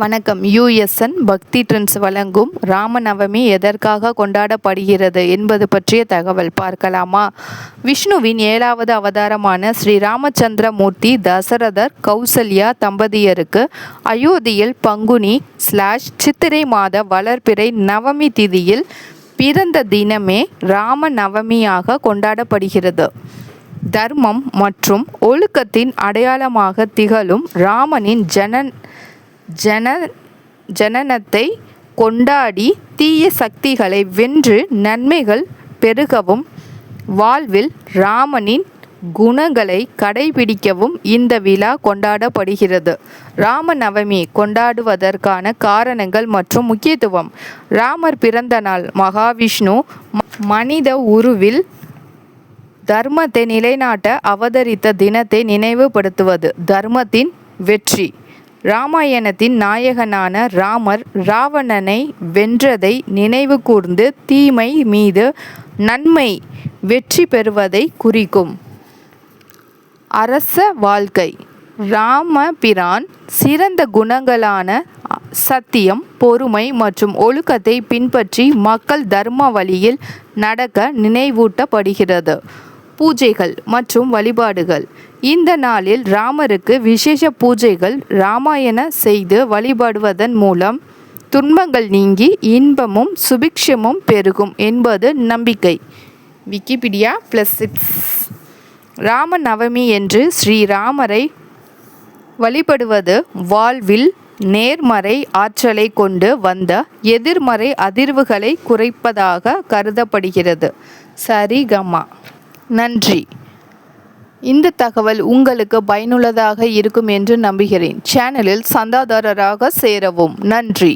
வணக்கம். யுஎஸ்என் பக்தி ட்ரெண்ட்ஸ் வழங்கும் ராமநவமி எதற்காக கொண்டாடப்படுகிறது என்பது பற்றிய தகவல் பார்க்கலாமா? விஷ்ணுவின் 7வது அவதாரமான ஸ்ரீ ராமச்சந்திர மூர்த்தி தசரதர் கௌசல்யா தம்பதியருக்கு அயோத்தியில் பங்குனி/சித்திரை மாத வளர்பிறை நவமி திதியில் பிறந்த தினமே ராமநவமியாக கொண்டாடப்படுகிறது. தர்மம் மற்றும் ஒழுக்கத்தின் அடையாளமாக திகழும் ராமனின் ஜனனத்தை கொண்டாடி தீய சக்திகளை வென்று நன்மைகள் பெருகவும் வாழ்வில் ராமனின் குணங்களை கடைபிடிக்கவும் இந்த விழா கொண்டாடப்படுகிறது. ராமநவமி கொண்டாடுவதற்கான காரணங்கள் மற்றும் முக்கியத்துவம். ராமர் பிறந்த நாள். மகாவிஷ்ணு மனித உருவில் தர்மத்தை நிலைநாட்ட அவதரித்த தினத்தை நினைவுபடுத்துவது. தர்மத்தின் வெற்றி. ராமாயணத்தின் நாயகனான ராமர் ராவணனை வென்றதை நினைவு கூர்ந்து தீமை மீது நன்மை வெற்றி பெறுவதை குறிக்கும். அரச வாழ்க்கை. ராமபிரான் சிறந்த குணங்களான சத்தியம், பொறுமை மற்றும் ஒழுக்கத்தை பின்பற்றி மக்கள் தர்ம வழியில் நடக்க நினைவூட்டப்படுகிறது. பூஜைகள் மற்றும் வழிபாடுகள். இந்த நாளில் ராமருக்கு விசேஷ பூஜைகள் ராமாயண செய்து வழிபடுவதன் மூலம் துன்பங்கள் நீங்கி இன்பமும் சுபிக்ஷமும் பெருகும் என்பது நம்பிக்கை. விக்கிபீடியா +6. ராமநவமி என்று ஸ்ரீராமரை வழிபடுவது வாழ்வில் நேர்மறை ஆற்றலை கொண்டு வந்த எதிர்மறை அதிர்வுகளை குறைப்பதாக கருதப்படுகிறது. சரிகமா. நன்றி. இந்த தகவல் உங்களுக்கு பயனுள்ளதாக இருக்கும் என்று நம்புகிறேன். சேனலில் சந்தாதாரராக சேரவும். நன்றி.